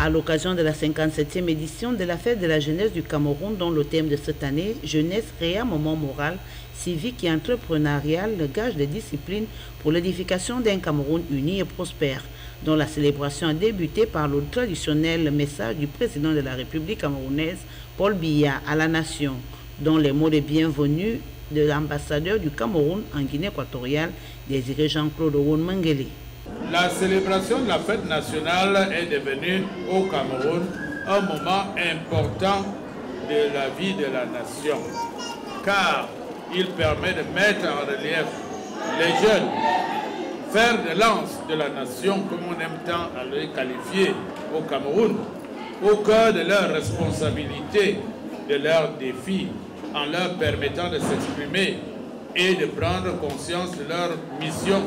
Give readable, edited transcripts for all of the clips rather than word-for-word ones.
À l'occasion de la 57e édition de la fête de la jeunesse du Cameroun, dont le thème de cette année, jeunesse, réel moment moral, civique et entrepreneurial, le gage de discipline pour l'édification d'un Cameroun uni et prospère, dont la célébration a débuté par le traditionnel message du président de la République camerounaise, Paul Biya, à la nation, dont les mots de bienvenue de l'ambassadeur du Cameroun en Guinée équatoriale, Désiré Jean-Claude Mengele. La célébration de la fête nationale est devenue au Cameroun un moment important de la vie de la nation, car il permet de mettre en relief les jeunes, fer de lance de la nation, comme on aime tant à les qualifier au Cameroun, au cœur de leurs responsabilités, de leurs défis, en leur permettant de s'exprimer et de prendre conscience de leur mission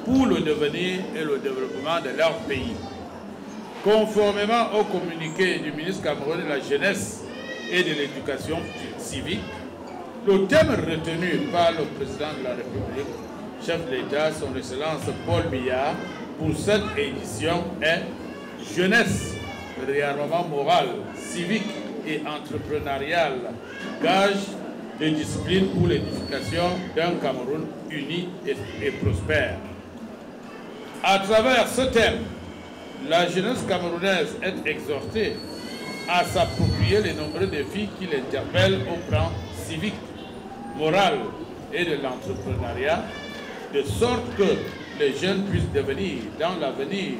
pour le devenir et le développement de leur pays. Conformément au communiqué du ministre camerounais de la Jeunesse et de l'Éducation civique, le thème retenu par le président de la République, chef de l'État, son Excellence Paul Biya, pour cette édition est « Jeunesse, réarmement moral, civique et entrepreneurial, gage de discipline pour l'édification d'un Cameroun uni et prospère ». À travers ce thème, la jeunesse camerounaise est exhortée à s'approprier les nombreux défis qui l'interpellent au plan civique, moral et de l'entrepreneuriat, de sorte que les jeunes puissent devenir, dans l'avenir,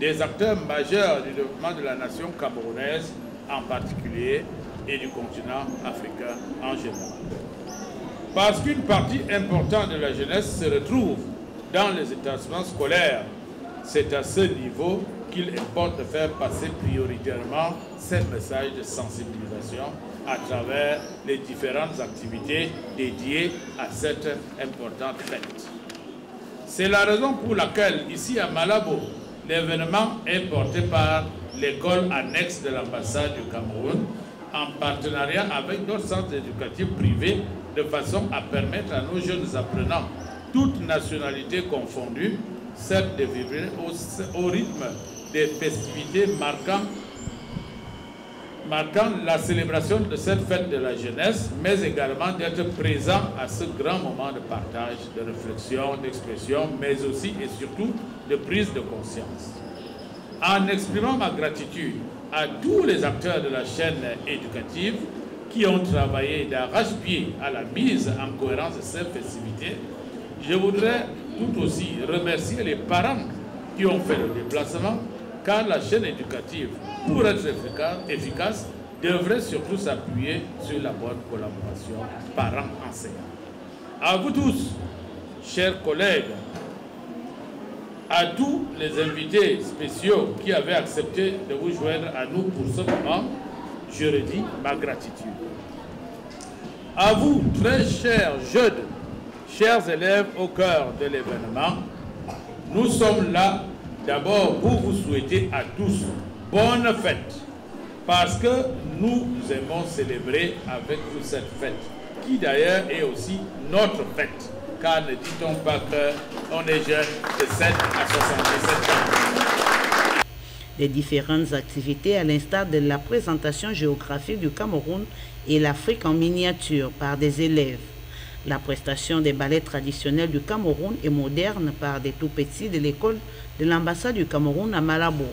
des acteurs majeurs du développement de la nation camerounaise en particulier et du continent africain en général. Parce qu'une partie importante de la jeunesse se retrouve dans les établissements scolaires, c'est à ce niveau qu'il importe de faire passer prioritairement ces messages de sensibilisation à travers les différentes activités dédiées à cette importante fête. C'est la raison pour laquelle, ici à Malabo, l'événement est porté par l'école annexe de l'ambassade du Cameroun, en partenariat avec d'autres centres éducatifs privés, de façon à permettre à nos jeunes apprenants, toutes nationalités confondues, certes de vivre au rythme des festivités marquant la célébration de cette fête de la jeunesse, mais également d'être présents à ce grand moment de partage, de réflexion, d'expression, mais aussi et surtout de prise de conscience. En exprimant ma gratitude à tous les acteurs de la chaîne éducative qui ont travaillé d'arrache-pied à la mise en cohérence de ces festivités, je voudrais tout aussi remercier les parents qui ont fait le déplacement, car la chaîne éducative, pour être efficace, devrait surtout s'appuyer sur la bonne collaboration parents-enseignants. À vous tous, chers collègues, à tous les invités spéciaux qui avaient accepté de vous joindre à nous pour ce moment, je redis ma gratitude. À vous, très chers jeunes, chers élèves au cœur de l'événement, nous sommes là d'abord pour vous souhaiter à tous bonne fête, parce que nous aimons célébrer avec vous cette fête, qui d'ailleurs est aussi notre fête, car ne dit-on pas qu'on est jeune de 7 à 77 ans. Les différentes activités, à l'instar de la présentation géographique du Cameroun et l'Afrique en miniature par des élèves, la prestation des ballets traditionnels du Cameroun et moderne par des tout-petits de l'école de l'ambassade du Cameroun à Malabo,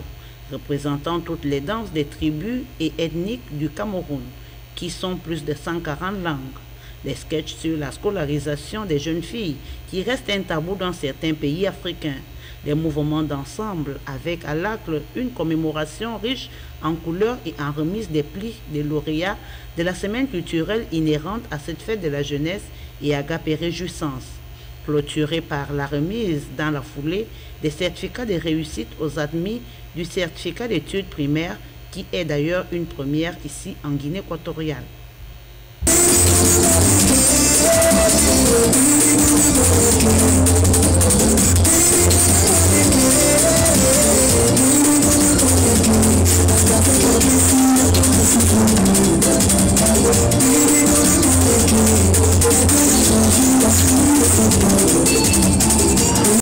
représentant toutes les danses des tribus et ethniques du Cameroun, qui sont plus de 140 langues. Les sketchs sur la scolarisation des jeunes filles, qui reste un tabou dans certains pays africains. Les mouvements d'ensemble avec à l'acte une commémoration riche en couleurs et en remise des prix des lauréats de la semaine culturelle inhérente à cette fête de la jeunesse et Agapé Réjouissance, clôturée par la remise dans la foulée des certificats de réussite aux admis du certificat d'études primaires, qui est d'ailleurs une première ici en Guinée équatoriale.